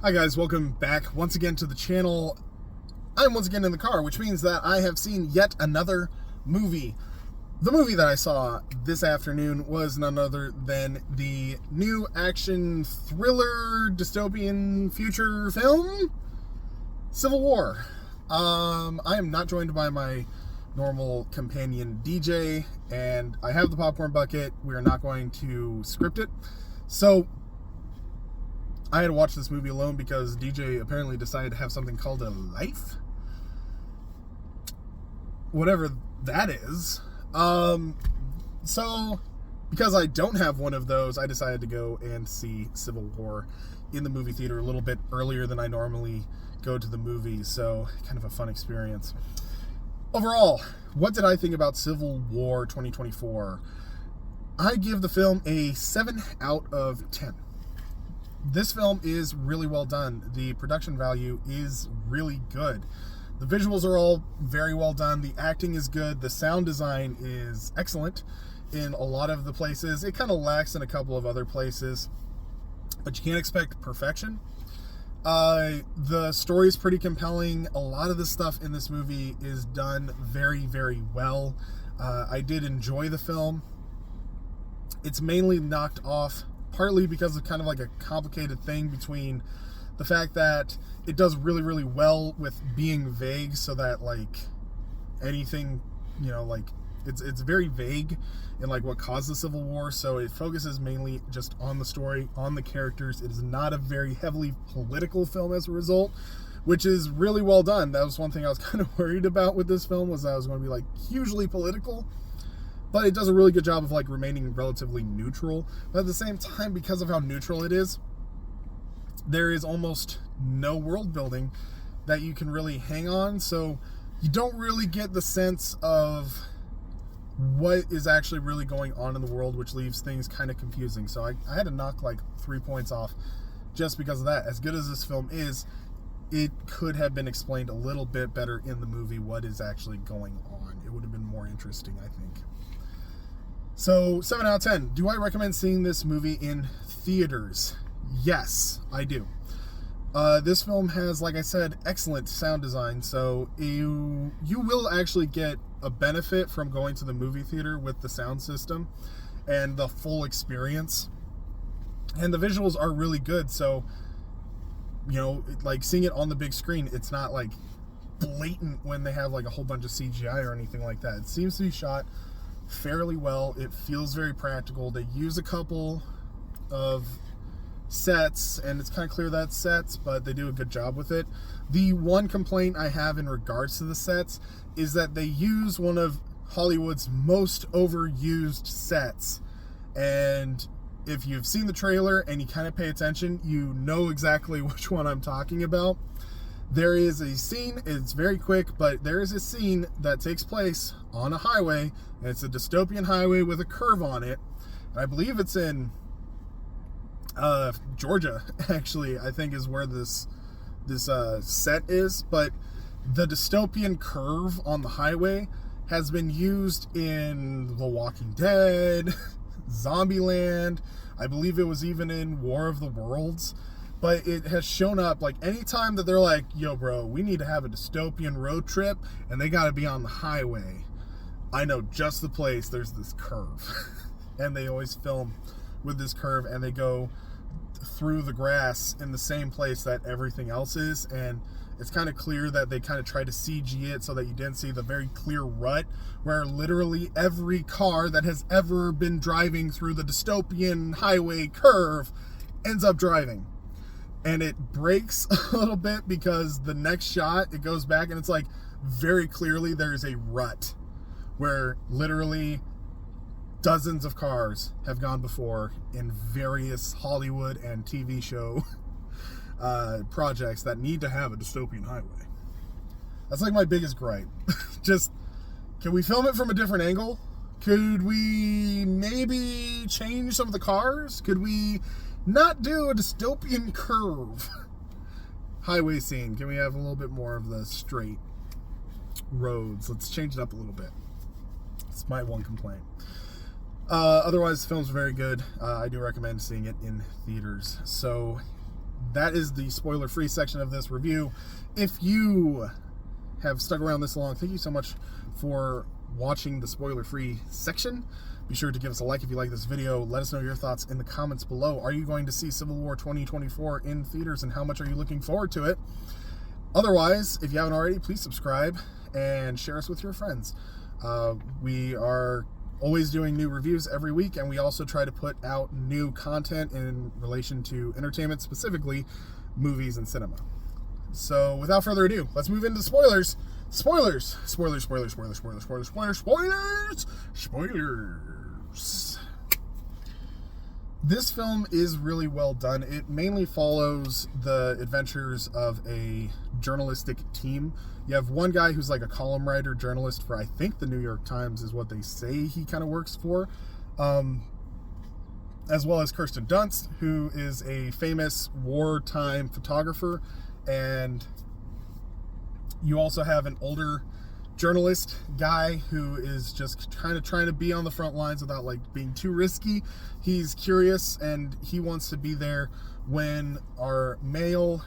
Hi guys, welcome back once again to the channel. I'm once again in the car, which means that I have seen yet another movie. The movie that I saw this afternoon was none other than the new action thriller dystopian future film, Civil War. I am not joined by my normal companion DJ, and I have the popcorn bucket. We are not going to script it. So I had to watch this movie alone because DJ apparently decided to have something called a life. Whatever that is. So, because I don't have one of those, I decided to go and see Civil War in the movie theater a little bit earlier than I normally go to the movies. So, kind of a fun experience. Overall, what did I think about Civil War 2024? I give the film a 7 out of 10. This film is really well done. The production value is really good. The visuals are all very well done. The acting is good. The sound design is excellent in a lot of the places. It kind of lacks in a couple of other places, but you can't expect perfection. The story is pretty compelling. A lot of the stuff in this movie is done very, very well. I did enjoy the film. It's mainly knocked off partly because of kind of like a complicated thing between the fact that it does really, really well with being vague, so that like anything, like it's very vague in like what caused the Civil War, so it focuses mainly just on the story, on the characters. It is not a very heavily political film as a result, which is really well done. That was one thing I was kind of worried about with this film, was that I was going to be like hugely political. But it does a really good job of like remaining relatively neutral. But at the same time, because of how neutral it is, there is almost no world building that you can really hang on. So you don't really get the sense of what is actually really going on in the world, which leaves things kind of confusing. So I had to knock like 3 points off just because of that. As good as this film is, it could have been explained a little bit better in the movie what is actually going on. It would have been more interesting, I think. So, 7 out of 10. Do I recommend seeing this movie in theaters? Yes, I do. This film has, like I said, excellent sound design, so you will actually get a benefit from going to the movie theater with the sound system and the full experience. And the visuals are really good, so, like seeing it on the big screen, it's not like blatant when they have like a whole bunch of CGI or anything like that. It seems to be shot fairly well. It feels very practical. They use a couple of sets, and it's kind of clear that's sets, but they do a good job with it. The one complaint I have in regards to the sets is that they use one of Hollywood's most overused sets, and if you've seen the trailer and you kind of pay attention, you know exactly which one I'm talking about. There is a scene, it's very quick, but there is a scene that takes place on a highway, and it's a dystopian highway with a curve on it. I believe it's in Georgia, actually, I think is where this set is, but the dystopian curve on the highway has been used in The Walking Dead, Zombieland, I believe it was even in War of the Worlds. But it has shown up like anytime that they're like, yo bro, we need to have a dystopian road trip and they gotta be on the highway. I know just the place, there's this curve. And they always film with this curve, and they go through the grass in the same place that everything else is. And it's kind of clear that they kind of tried to CG it so that you didn't see the very clear rut where literally every car that has ever been driving through the dystopian highway curve ends up driving. And it breaks a little bit because the next shot, it goes back and it's like very clearly there's a rut where literally dozens of cars have gone before in various Hollywood and TV show projects that need to have a dystopian highway. That's like my biggest gripe. Just, can we film it from a different angle? Could we maybe change some of the cars? Could we not do a dystopian curve highway scene? Can we have a little bit more of the straight roads? Let's change it up a little bit. It's my one complaint. Otherwise, the film's very good. I do recommend seeing it in theaters. So that is the spoiler-free section of this review. If you have stuck around this long, thank you so much for watching the spoiler-free section. Be sure to give us a like if you like this video. Let us know your thoughts in the comments below. Are you going to see Civil War 2024 in theaters, and how much are you looking forward to it? Otherwise, if you haven't already, please subscribe and share us with your friends. We are always doing new reviews every week, and we also try to put out new content in relation to entertainment, specifically movies and cinema. So without further ado, let's move into spoilers. Spoilers. Spoilers. This film is really well done. It mainly follows the adventures of a journalistic team. You have one guy who's like a column writer, journalist for, I think, the New York Times is what they say he kind of works for. As well as Kirsten Dunst, who is a famous wartime photographer. And you also have an older journalist guy who is just trying to be on the front lines without like being too risky. He's curious and he wants to be there when our male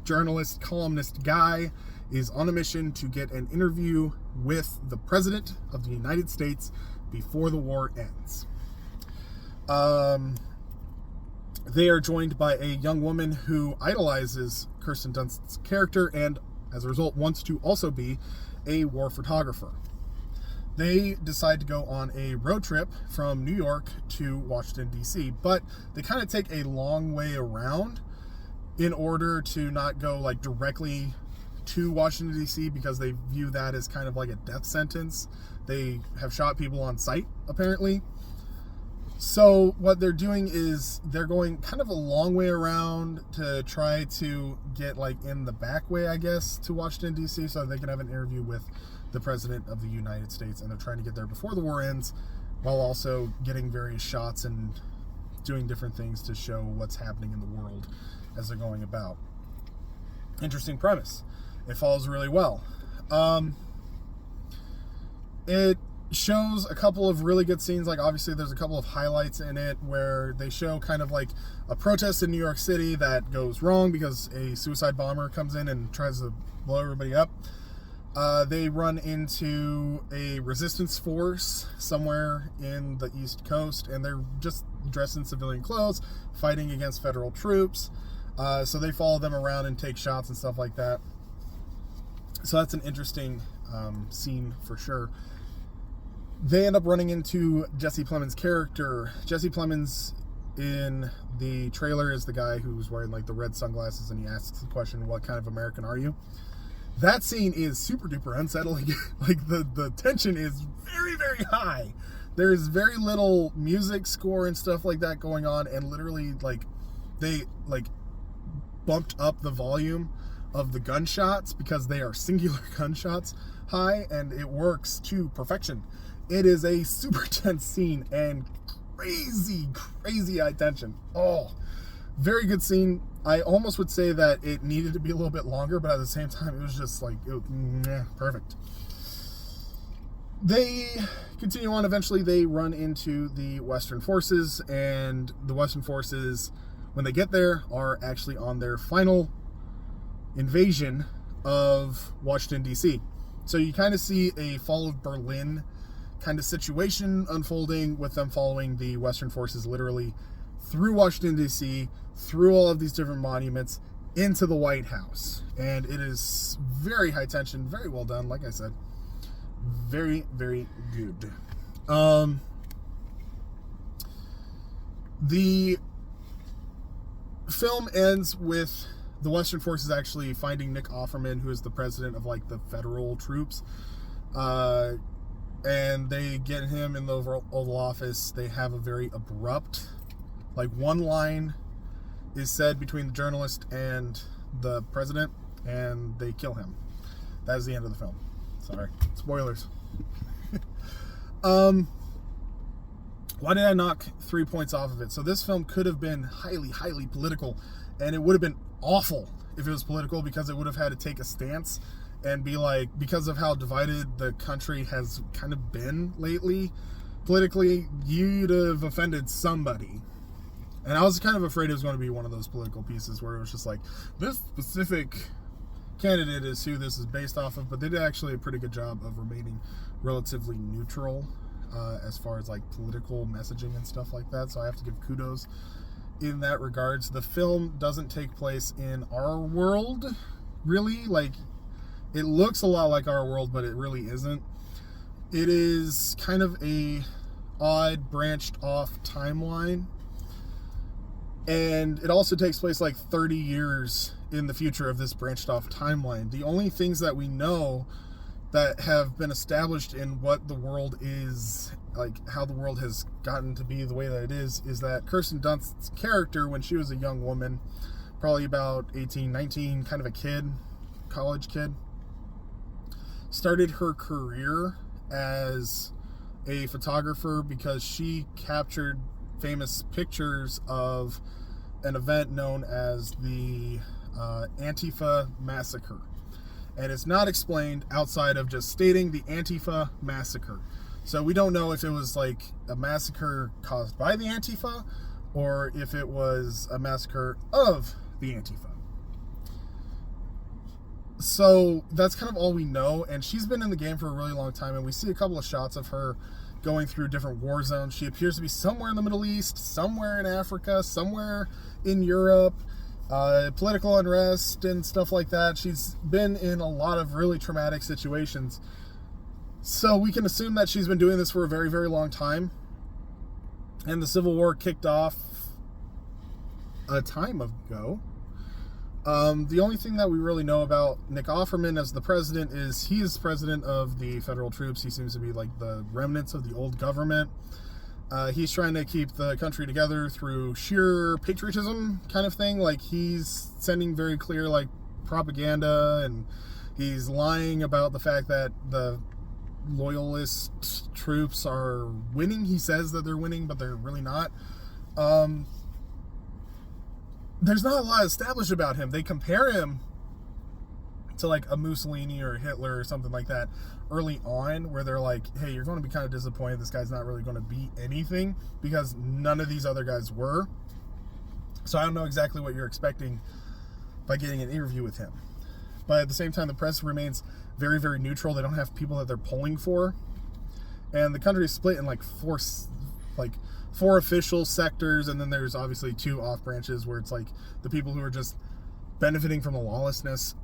journalist columnist guy is on a mission to get an interview with the President of the United States before the war ends. They are joined by a young woman who idolizes Kirsten Dunst's character and as a result wants to also be a war photographer. They decide to go on a road trip from New York to Washington, D.C., but they kind of take a long way around in order to not go like directly to Washington, D.C., because they view that as kind of like a death sentence. They have shot people on sight, apparently. So what they're doing is they're going kind of a long way around to try to get like in the back way, I guess, to Washington, D.C. so they can have an interview with the President of the United States. And they're trying to get there before the war ends while also getting various shots and doing different things to show what's happening in the world as they're going about. Interesting premise. It follows really well. It shows a couple of really good scenes. Like obviously there's a couple of highlights in it where they show kind of like a protest in New York City that goes wrong because a suicide bomber comes in and tries to blow everybody up. They run into a resistance force somewhere in the East Coast and they're just dressed in civilian clothes fighting against federal troops. So they follow them around and take shots and stuff like that. So that's an interesting scene for sure. They end up running into Jesse Plemons' character. Jesse Plemons in the trailer is the guy who's wearing like the red sunglasses and he asks the question, what kind of American are you? That scene is super duper unsettling. Like the tension is very, very high. There's very little music score and stuff like that going on, and literally like they like bumped up the volume of the gunshots because they are singular gunshots high, and it works to perfection. It is a super tense scene and crazy high tension. Oh, very good scene. I almost would say that it needed to be a little bit longer, but at the same time, it was just like, perfect. They continue on. Eventually, they run into the Western forces, and the Western forces, when they get there, are actually on their final invasion of Washington, D.C. So you kind of see a fall of Berlin kind of situation unfolding with them following the Western forces literally through Washington, D.C., through all of these different monuments into the White House. And it is very high tension, very well done. Like I said, very, very good. The film ends with the Western forces actually finding Nick Offerman, who is the president of like the federal troops. And they get him in the Oval Office. They have a very abrupt, like one line is said between the journalist and the president, and they kill him. That is the end of the film. Sorry. Spoilers. Why did I knock 3 points off of it? So this film could have been highly political, and it would have been awful if it was political, because it would have had to take a stance and be like, because of how divided the country has kind of been lately politically, you'd have offended somebody. And I was kind of afraid it was going to be one of those political pieces where it was just like, this specific candidate is who this is based off of, but they did actually a pretty good job of remaining relatively neutral as far as like political messaging and stuff like that. So I have to give kudos in that regards. The film doesn't take place in our world, really. Like, it looks a lot like our world, but it really isn't. It is kind of a odd, branched off timeline. And it also takes place like 30 years in the future of this branched off timeline. The only things that we know that have been established in what the world is, like how the world has gotten to be the way that it is that Kirsten Dunst's character, when she was a young woman, probably about 18, 19, kind of a kid, college kid, started her career as a photographer because she captured famous pictures of an event known as the Antifa massacre. And it's not explained outside of just stating the Antifa massacre. So we don't know if it was like a massacre caused by the Antifa or if it was a massacre of the Antifa. So that's kind of all we know. And she's been in the game for a really long time, and we see a couple of shots of her going through different war zones. She appears to be somewhere in the Middle East, somewhere in Africa, somewhere in Europe, political unrest and stuff like that. She's been in a lot of really traumatic situations. So we can assume that she's been doing this for a very, very long time. And the Civil War kicked off a time ago. The only thing that we really know about Nick Offerman as the president is he is president of the federal troops. He seems to be like the remnants of the old government. He's trying to keep the country together through sheer patriotism kind of thing. Like, he's sending very clear like propaganda, and he's lying about the fact that the loyalist troops are winning. He says that they're winning, but they're really not. There's not a lot established about him. They compare him to like a Mussolini or Hitler or something like that early on, where they're like, hey, you're going to be kind of disappointed this guy's not really going to be anything, because none of these other guys were. So I don't know exactly what you're expecting by getting an interview with him. But at the same time, the press remains very, very neutral. They don't have people that they're polling for. And the country is split in like four official sectors, and then there's obviously two off branches where it's like the people who are just benefiting from the lawlessness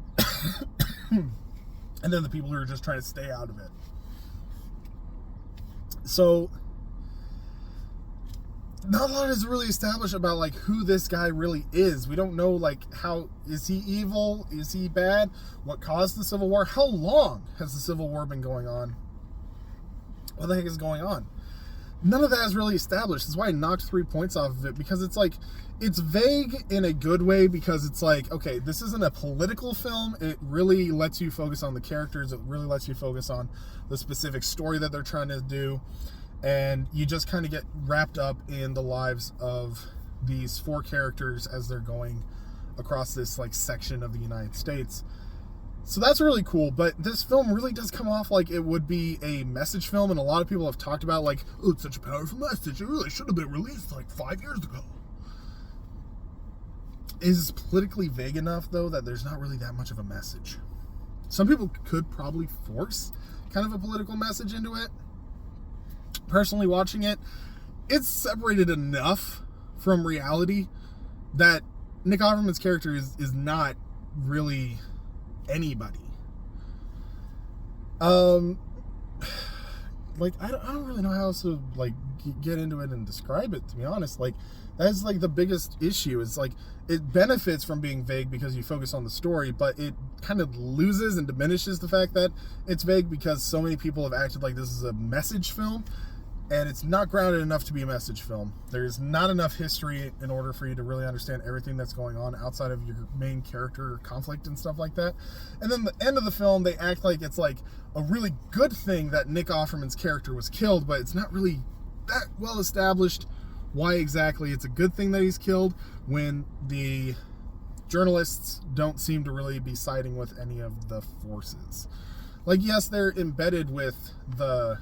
and then the people who are just trying to stay out of it. So not a lot is really established about like who this guy really is. We don't know like how is he evil, is he bad, what caused the Civil War, how long has the Civil War been going on, what the heck is going on. None of that is really established. That's why I knocked 3 points off of it, because it's like, it's vague in a good way, because it's like, okay, this isn't a political film. It really lets you focus on the characters. It really lets you focus on the specific story that they're trying to do. And you just kind of get wrapped up in the lives of these four characters as they're going across this like section of the United States. So that's really cool, but this film really does come off like it would be a message film, and a lot of people have talked about like, oh, it's such a powerful message, it really should have been released like 5 years ago. Is politically vague enough, though, that there's not really that much of a message. Some people could probably force kind of a political message into it. Personally, watching it, it's separated enough from reality that Nick Offerman's character is not really anybody. Like, I don't really know how else to like get into it and describe it, to be honest. Like, that's like the biggest issue. It's like it benefits from being vague because you focus on the story, but it kind of loses and diminishes the fact that it's vague because so many people have acted like this is a message film, and it's not grounded enough to be a message film. There's not enough history in order for you to really understand everything that's going on outside of your main character conflict and stuff like that. And then the end of the film, they act like it's like a really good thing that Nick Offerman's character was killed, but it's not really that well established why exactly it's a good thing that he's killed, when the journalists don't seem to really be siding with any of the forces. Like, yes, they're embedded with the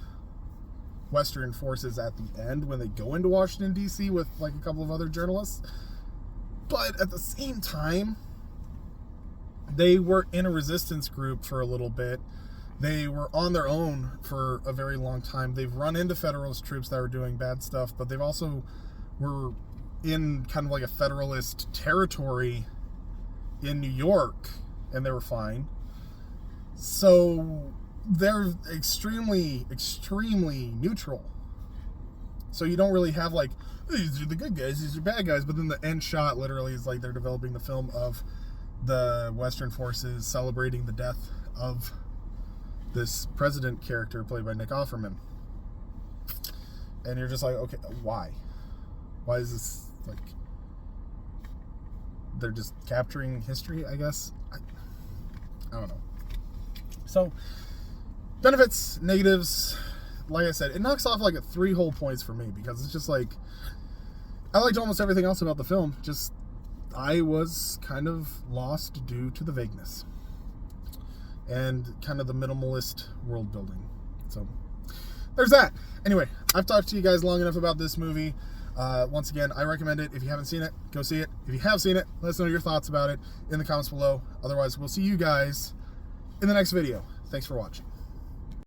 Western forces at the end when they go into Washington, D.C. with like a couple of other journalists. But at the same time, they were in a resistance group for a little bit. They were on their own for a very long time. They've run into Federalist troops that were doing bad stuff, but they've also were in kind of like a Federalist territory in New York, and they were fine. So they're extremely, extremely neutral. So you don't really have like, these are the good guys, these are bad guys, but then the end shot literally is like they're developing the film of the Western forces celebrating the death of this president character played by Nick Offerman. And you're just like, okay, why? Why is this like, they're just capturing history, I guess? I don't know. So, benefits, negatives, like I said, it knocks off like 3 whole points for me, because it's just like, I liked almost everything else about the film, just I was kind of lost due to the vagueness and kind of the minimalist world building. So there's that. Anyway, I've talked to you guys long enough about this movie. Once again, I recommend it. If you haven't seen it, go see it. If you have seen it, let us know your thoughts about it in the comments below. Otherwise, we'll see you guys in the next video. Thanks for watching.